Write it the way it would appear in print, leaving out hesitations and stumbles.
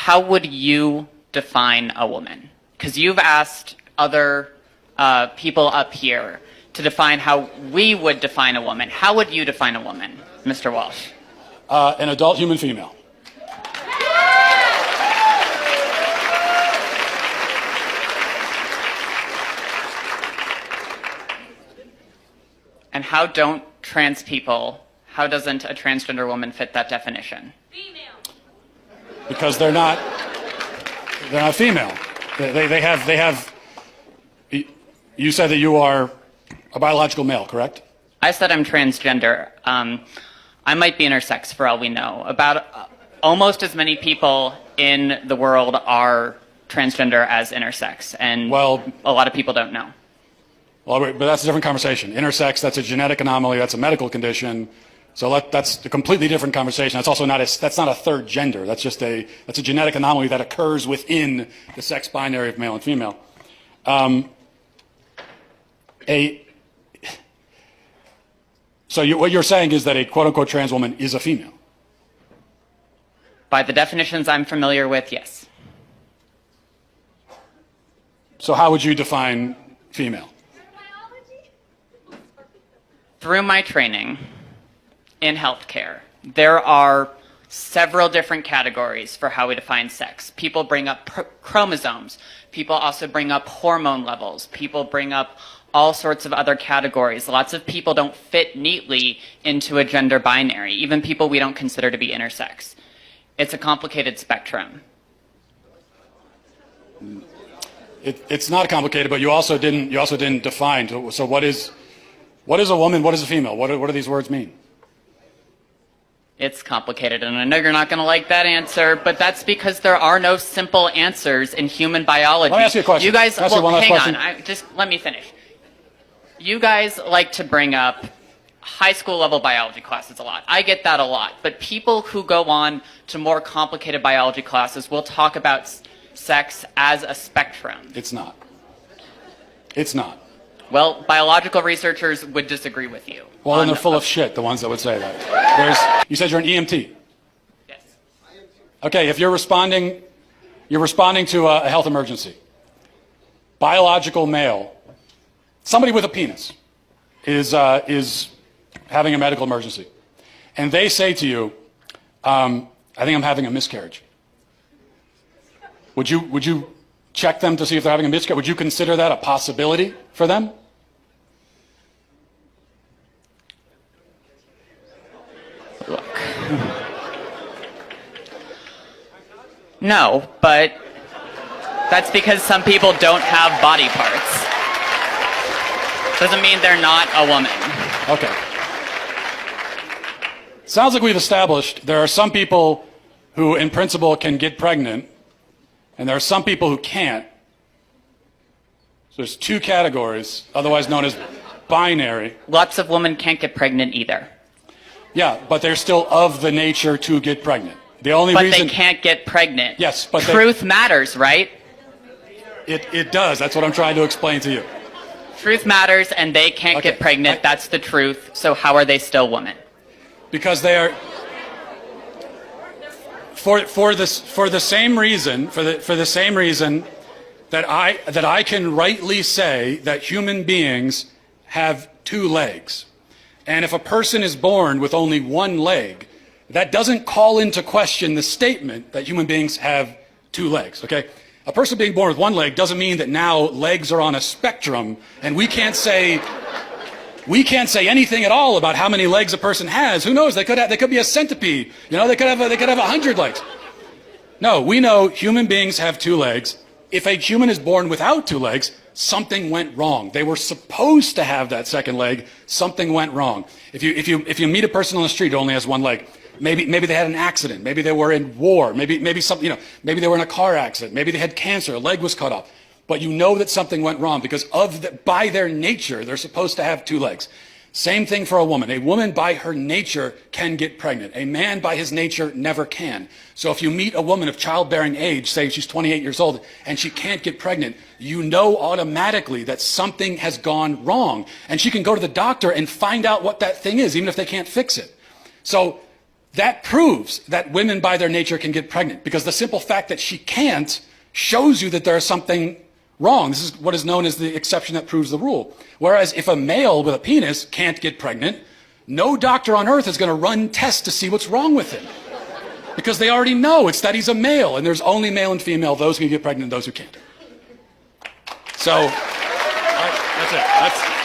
how would you define a woman? Because you've asked other people up here to define how we would define a woman. How would you define a woman, Mr. Walsh? An adult human female. And how don't trans people, how doesn't a transgender woman fit that definition? Female. Because they're not female. They have, you said that you are a biological male, correct? I said I'm transgender. I might be intersex for all we know. About almost as many people in the world are transgender as intersex, and well, a lot of people don't know. Well, but that's a different conversation. Intersex, that's a genetic anomaly, that's a medical condition. So that's a completely different conversation. That's also not that's not a third gender. That's just that's a genetic anomaly that occurs within the sex binary of male and female. So what you're saying is that a quote-unquote trans woman is a female? By the definitions I'm familiar with, yes. So how would you define female? Through my training in healthcare, there are several different categories for how we define sex. People bring up chromosomes. People also bring up hormone levels. People bring up all sorts of other categories. Lots of people don't fit neatly into a gender binary, even people we don't consider to be intersex. It's a complicated spectrum. It's not complicated, but you also didn't define. So what is a woman? What is a female? What do these words mean? It's complicated, and I know you're not going to like that answer, but that's because there are no simple answers in human biology. Let me ask you a question. You guys, well, hang question. on. Just let me finish. You guys like to bring up high school level biology classes a lot. I get that a lot, but people who go on to more complicated biology classes will talk about sex as a spectrum. It's not. It's not. Well, biological researchers would disagree with you. Well, then they're full of shit, the ones that would say that. You said you're an EMT. Yes. Okay, if you're responding to a health emergency. Biological male, somebody with a penis, is having a medical emergency. And they say to you, I think I'm having a miscarriage. Would you check them to see if they're having a miscarriage? Would you consider that a possibility for them? Look. No, but that's because some people don't have body parts. Doesn't mean they're not a woman. Okay. Sounds like we've established there are some people who, in principle, can get pregnant, and there are some people who can't. So there's two categories, otherwise known as binary. Lots of women can't get pregnant either. Yeah, but they're still of the nature to get pregnant. The only but reason they can't get pregnant. Yes, but truth matters, right? It does. That's what I'm trying to explain to you. Truth matters, and they can't get pregnant. That's the truth. So how are they still women? Because they are for the same reason that I can rightly say that human beings have two legs. And if a person is born with only one leg, that doesn't call into question the statement that human beings have two legs, okay? A person being born with one leg doesn't mean that now legs are on a spectrum and we can't say anything at all about how many legs a person has. Who knows? They could be a centipede. You know, they could have 100 legs. No, we know human beings have two legs. If a human is born without two legs, something went wrong. They were supposed to have that second leg. Something went wrong. If you meet a person on the street who only has one leg, maybe they had an accident. Maybe they were in war. Maybe they were in a car accident. Maybe they had cancer. A leg was cut off. But you know that something went wrong because by their nature, they're supposed to have two legs. Same thing for a woman. A woman by her nature can get pregnant. A man by his nature never can. So if you meet a woman of childbearing age, say she's 28 years old, and she can't get pregnant, you know automatically that something has gone wrong. And she can go to the doctor and find out what that thing is, even if they can't fix it. So that proves that women by their nature can get pregnant, because the simple fact that she can't shows you that there's something wrong. This is what is known as the exception that proves the rule. Whereas if a male with a penis can't get pregnant, no doctor on earth is going to run tests to see what's wrong with him. Because they already know it's that he's a male, and there's only male and female, those who can get pregnant and those who can't. So, that's it.